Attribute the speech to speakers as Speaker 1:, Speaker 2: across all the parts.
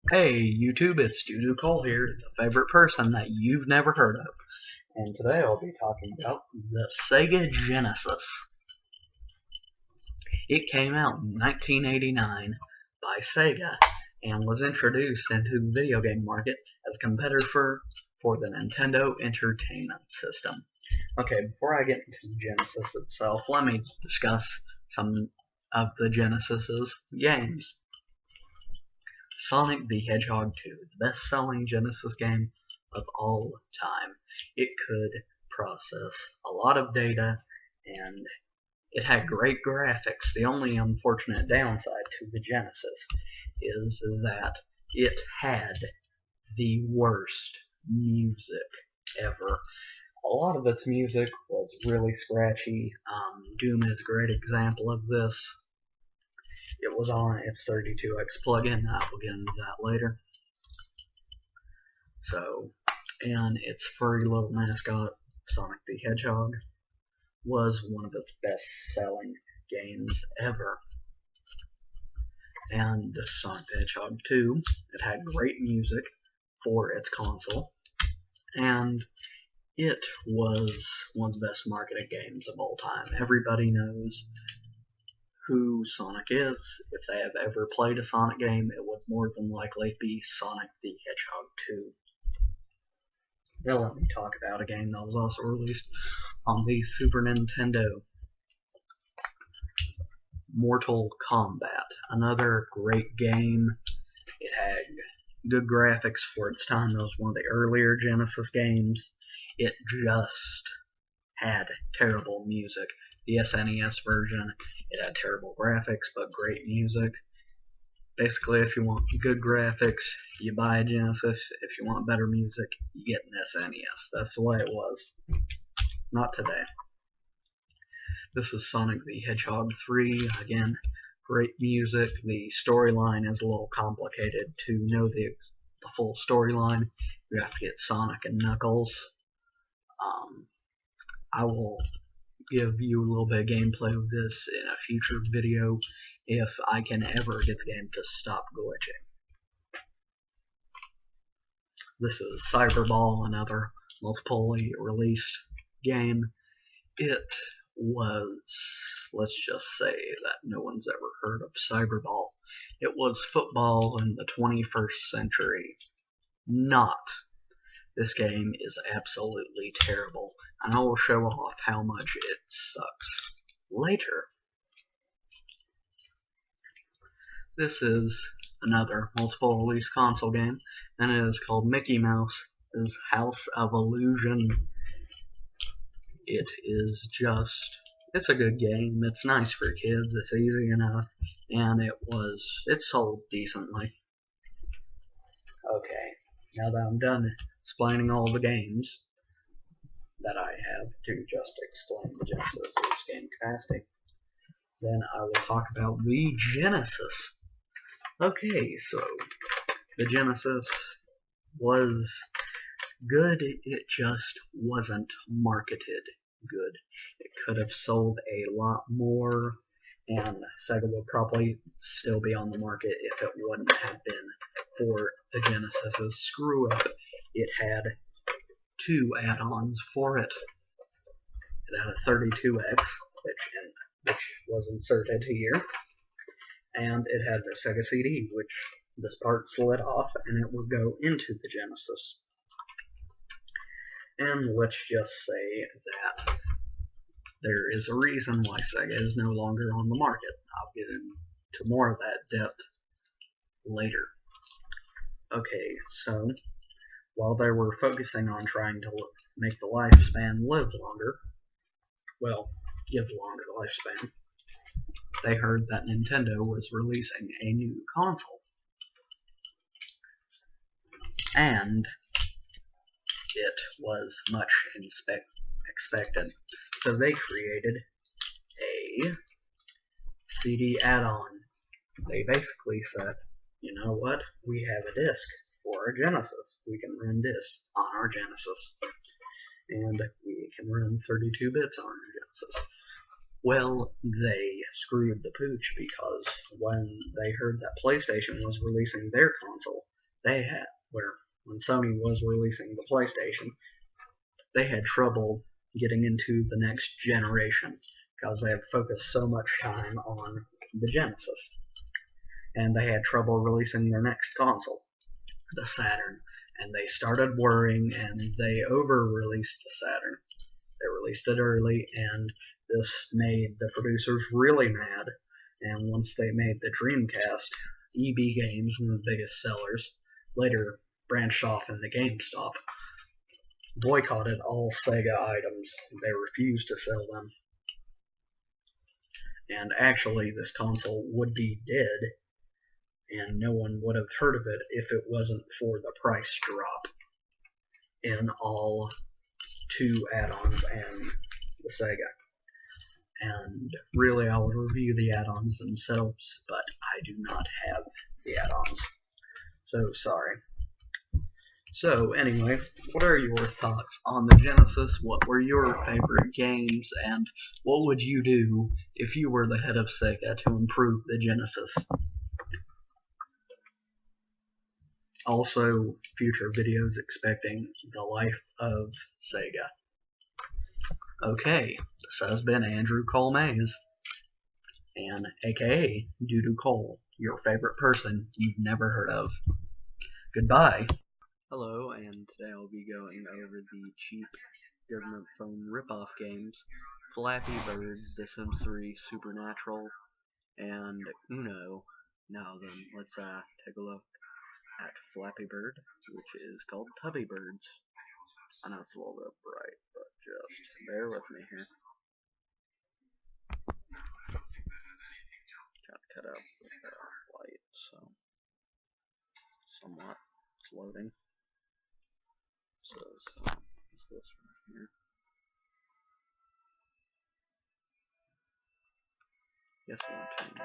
Speaker 1: Hey YouTube, it's Juju Cole here, the favorite person that you've never heard of. And today I'll be talking about the Sega Genesis. It came out in 1989 by Sega and was introduced into the video game market as a competitor for the Nintendo Entertainment System. Okay, before I get into Genesis itself, let me discuss some of the Genesis's games. Sonic the Hedgehog 2, the best-selling Genesis game of all time. It could process a lot of data, and it had great graphics. The only unfortunate downside to the Genesis is that it had the worst music ever. A lot of its music was really scratchy. Doom is a great example of this. It was on its 32X plugin. I will get into that later. So, and its furry little mascot, Sonic the Hedgehog, was one of its best-selling games ever. And the Sonic the Hedgehog 2, it had great music for its console, and it was one of the best marketed games of all time. Everybody knows who Sonic is. If they have ever played a Sonic game, it would more than likely be Sonic the Hedgehog 2. Now let me talk about a game that was also released on the Super Nintendo. Mortal Kombat. Another great game. It had good graphics for its time. It was one of the earlier Genesis games. It just had terrible music. The SNES version, it had terrible graphics but great music. Basically, if you want good graphics, you buy a Genesis. If you want better music, you get an SNES. That's the way it was. Not today. This is Sonic the Hedgehog 3. Again, great music. The storyline is a little complicated. To know the full storyline, you have to get Sonic and Knuckles. I will give you a little bit of gameplay of this in a future video if I can ever get the game to stop glitching. This is Cyberball, another multiply released game. It was, let's just say that no one's ever heard of Cyberball. It was football in the 21st century. Not. This game is absolutely terrible, and I will show off how much it sucks later. This is another multiple release console game, and it is called Mickey Mouse's House of Illusion. It is just, it's a good game. It's nice for kids. It's easy enough, and it sold decently. Okay, now that I'm done explaining all the games that I have to just explain the Genesis game capacity, then I will talk about the Genesis. Okay, so the Genesis was good, it just wasn't marketed good. It could have sold a lot more, and Sega would probably still be on the market if it wouldn't have been for the Genesis's screw up. It had two add-ons for it. It had a 32X, which was inserted here, and it had the Sega CD, which this part slid off and it would go into the Genesis. And let's just say that there is a reason why Sega is no longer on the market. I'll get into more of that depth later. Okay, so while they were focusing on trying to make the lifespan live longer, well, give longer lifespan, they heard that Nintendo was releasing a new console. And it was much expected. So they created a CD add-on. They basically said, you know what, we have a disc for our Genesis. We can run this on our Genesis. And we can run 32 bits on our Genesis. Well, they screwed the pooch, because when they heard that PlayStation was releasing their console, they had, where when Sony was releasing the PlayStation, they had trouble getting into the next generation because they had focused so much time on the Genesis. And they had trouble releasing their next console, the Saturn. And they started worrying, and they over-released the Saturn. They released it early, and this made the producers really mad. And once they made the Dreamcast, EB Games, one of the biggest sellers, later branched off into GameStop, boycotted all Sega items. They refused to sell them. And actually, this console would be dead, and no one would have heard of it if it wasn't for the price drop in all 2 add-ons and the Sega. And really, I would review the add-ons themselves, but I do not have the add-ons. So, sorry. So, anyway, what are your thoughts on the Genesis? What were your favorite games? And what would you do if you were the head of Sega to improve the Genesis? Also, future videos expecting the life of Sega. Okay, this has been Andrew Cole Mays, and aka Doodoo Cole, your favorite person you've never heard of. Goodbye. Hello, and today I'll be going over the cheap government phone ripoff games, Flappy Bird, The Sims 3, Supernatural, and Uno. Now then, let's take a look at Flappy Bird, which is called Tubby Birds. I know it's a little bit bright, but just bear with me here. Got to cut out the light, so somewhat it's loading. So it's this right here. Yes, I want to.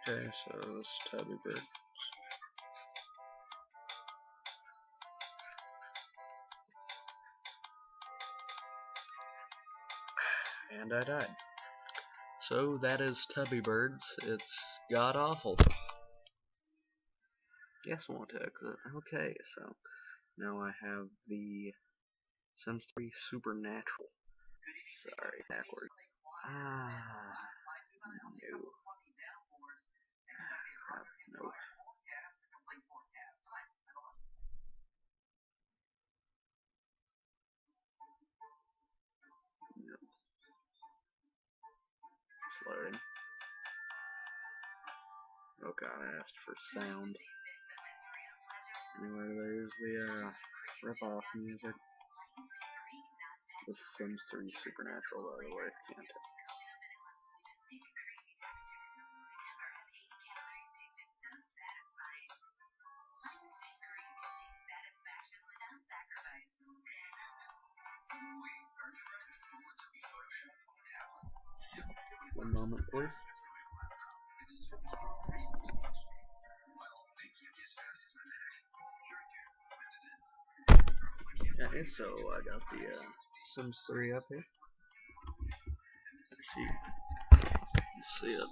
Speaker 1: Okay, so this Tubby Bird. And I died. So that is Tubby Birds. It's god awful. Yes, I want to exit. Okay, so now I have the Sims 3 Supernatural. Sorry, backward. No. Nope. Nope. It's loading. Oh god, I asked for sound. Anyway, there's the rip-off music. This is Sims 3 Supernatural, by the way, can't it? One moment, please. Okay, so I got the Sims 3 up here. See it.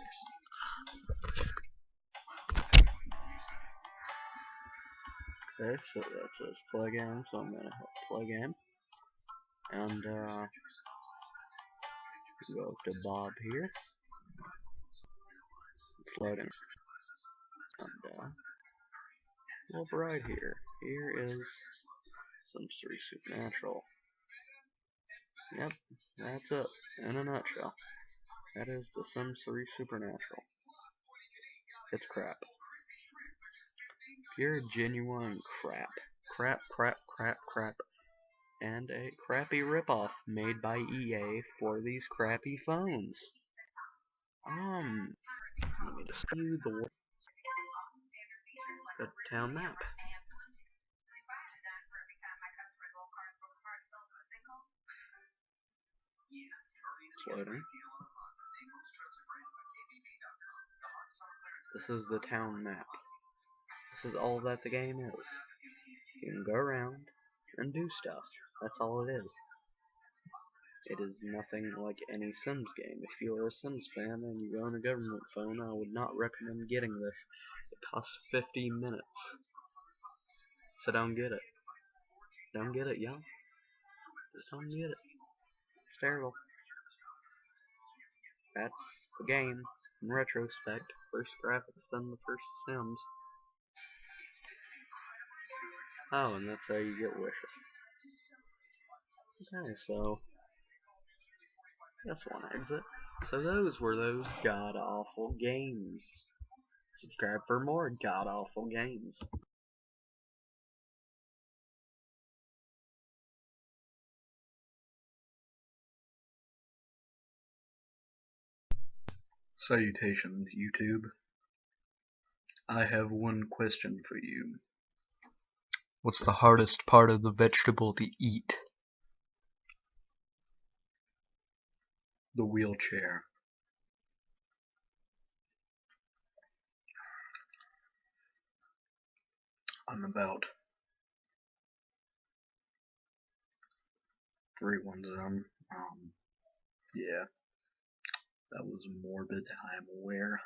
Speaker 1: Okay, so that says play game, so I'm gonna hit play game. And go up to Bob here. It's loading. And well, right here. Here is Sims 3 Supernatural. Yep, that's it, in a nutshell. That is The Sims 3 Supernatural. It's crap. Pure, genuine crap. Crap, crap, crap, crap. And a crappy ripoff made by EA for these crappy phones. Let me just view the town map. It's loading. This is the town map. This is all that the game is. You can go around and do stuff. That's all it is. It is nothing like any Sims game. If you're a Sims fan and you own a government phone, I would not recommend getting this. It costs 50 minutes. So don't get it. Don't get it, y'all. Just don't get it. It's terrible. That's the game, in retrospect. Worse graphics than the first Sims. Oh, and that's how you get wishes. Okay, so that's one exit. So those were those god-awful games. Subscribe for more god-awful games. Salutations, YouTube. I have one question for you. What's the hardest part of the vegetable to eat? The wheelchair. I'm about 3-1 yeah. That was morbid, I'm aware.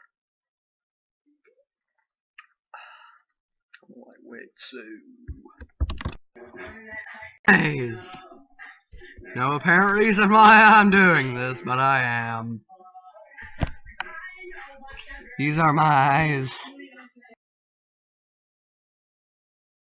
Speaker 1: I'm like, wait, so... Eyes! No apparent reason why I'm doing this, but I am. These are my eyes.